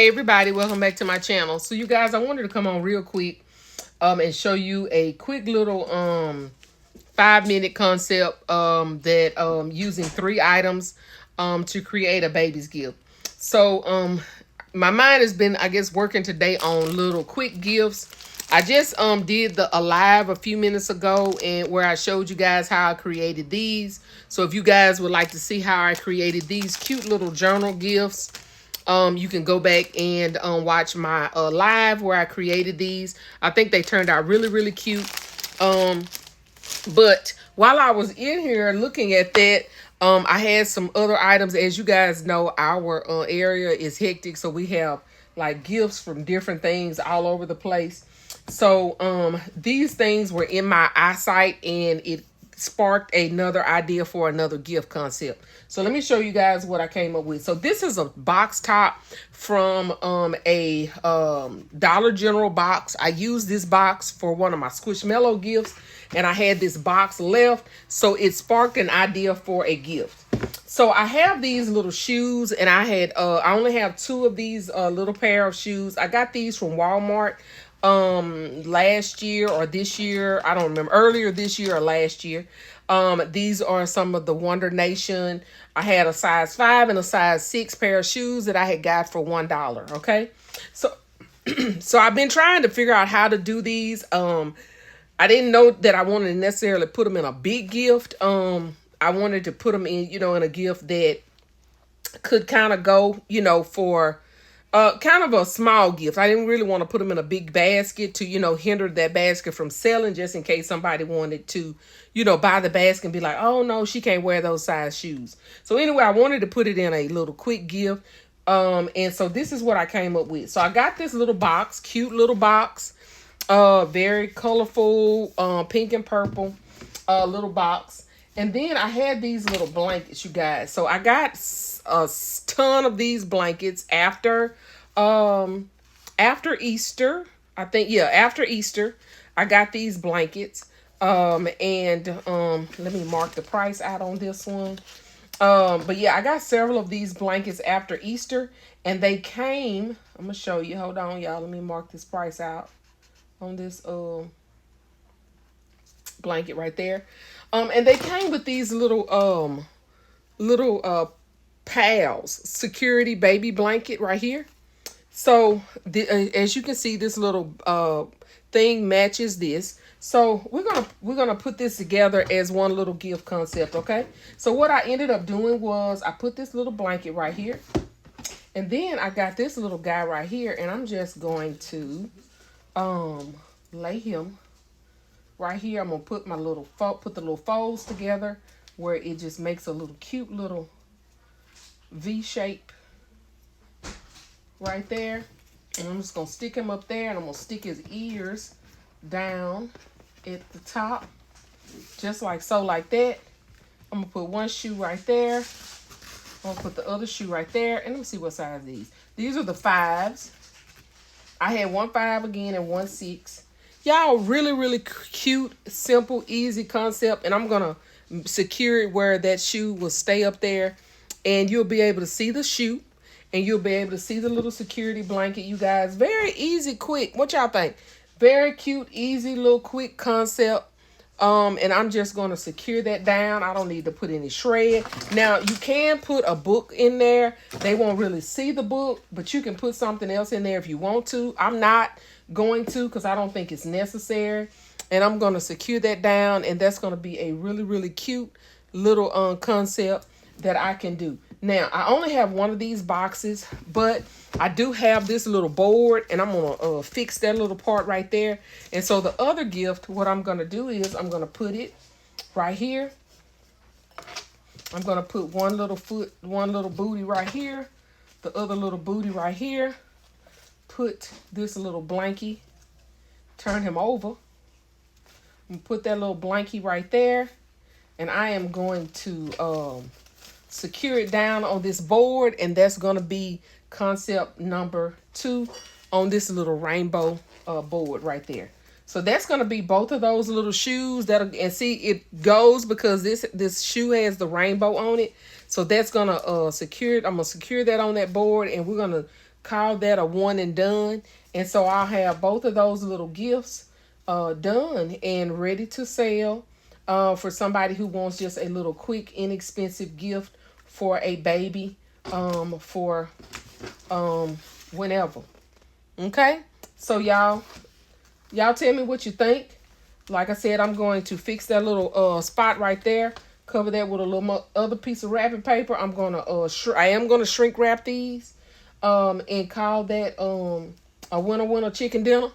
Hey everybody, welcome back to my channel. So you guys, I wanted to come on real quick and show you a quick little 5-minute concept that using 3 items to create a baby's gift. So my mind has been, I guess, working today on little quick gifts. I just did a live a few minutes ago and where I showed you guys how I created these. So if you guys would like to see how I created these cute little journal gifts, you can go back and watch my live where I created these. I think they turned out really, really cute. But while I was in here looking at that, I had some other items. As you guys know, our area is hectic, so we have like gifts from different things all over the place. So these things were in my eyesight and it sparked another idea for another gift concept. So let me show you guys what I came up with. So this is a box top from a Dollar General box. I used this box for one of my Squishmallow gifts and I had this box left. So it sparked an idea for a gift. So I have these little shoes and I only have 2 of these little pair of shoes. I got these from Walmart last year or this year. I don't remember, earlier this year or last year. These are some of the Wonder Nation. I had a size 5 and a size 6 pair of shoes that I had got for $1. Okay. So, so I've been trying to figure out how to do these. I didn't know that I wanted to necessarily put them in a big gift. I wanted to put them in, in a gift that could kind of go, for kind of a small gift. I didn't really want to put them in a big basket to, hinder that basket from selling, just in case somebody wanted to, buy the basket and be like, oh no, she can't wear those size shoes. So anyway, I wanted to put it in a little quick gift. And so this is what I came up with. So I got this little box, cute little box, very colorful, pink and purple, little box. And then I had these little blankets, you guys. So I got a ton of these blankets after Easter. I think, yeah, after Easter, I got these blankets. Let me mark the price out on this one. But yeah, I got several of these blankets after Easter, and they came. I'm gonna show you. Hold on, y'all. Let me mark this price out on this blanket right there. And they came with these little pals security baby blanket right here. So as you can see, this little thing matches this. So we're gonna put this together as one little gift concept. Okay. So what I ended up doing was I put this little blanket right here, and then I got this little guy right here, and I'm just going to lay him right here. I'm gonna put my put the little folds together where it just makes a little cute little V shape right there. And I'm just gonna stick him up there, and I'm gonna stick his ears down at the top, just like so, like that. I'm gonna put one shoe right there. I'm gonna put the other shoe right there, and let me see what size these are the 5s. I had 1 5 again and 1 6. Y'all, really, really cute, simple, easy concept. And I'm going to secure it where that shoe will stay up there. And you'll be able to see the shoe. And you'll be able to see the little security blanket, you guys. Very easy, quick. What y'all think? Very cute, easy, little quick concept. And I'm just going to secure that down. I don't need to put any shred. Now, you can put a book in there. They won't really see the book, but you can put something else in there if you want to. I'm not going to, because I don't think it's necessary. And I'm going to secure that down, and that's going to be a really, really cute little concept that I can do. Now, I only have one of these boxes, but I do have this little board, and I'm going to fix that little part right there. And so the other gift, what I'm going to do is I'm going to put it right here. I'm going to put one little booty right here, the other little booty right here. Put this little blankie, turn him over, and put that little blankie right there. And I am going to secure it down on this board, and that's going to be concept number 2 on this little rainbow board right there. So that's going to be both of those little shoes. And see, it goes because this shoe has the rainbow on it. So that's going to secure it. I'm going to secure that on that board, and we're going to call that a one and done. And so I'll have both of those little gifts done and ready to sell for somebody who wants just a little quick, inexpensive gift for a baby for whenever. Okay? So y'all tell me what you think. Like I said, I'm going to fix that little spot right there. Cover that with a little other piece of wrapping paper. I am gonna shrink wrap these, and call that a winter chicken dinner.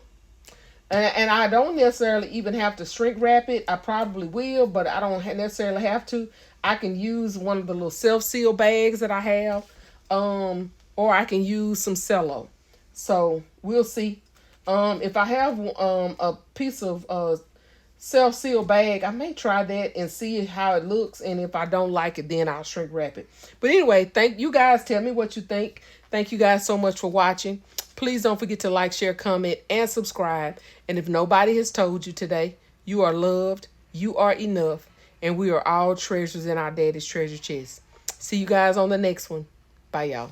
And I don't necessarily even have to shrink wrap it. I probably will, but I don't necessarily have to. I can use one of the little self-seal bags that I have, or I can use some cello. So we'll see. If I have a piece of self-seal bag, I may try that and see how it looks, and if I don't like it, then I'll shrink wrap it. But anyway, thank you guys. Tell me what you think. Thank you guys so much for watching. Please don't forget to like, share, comment, and subscribe. And if nobody has told you today, you are loved, you are enough, and we are all treasures in our daddy's treasure chest. See you guys on the next one. Bye, y'all.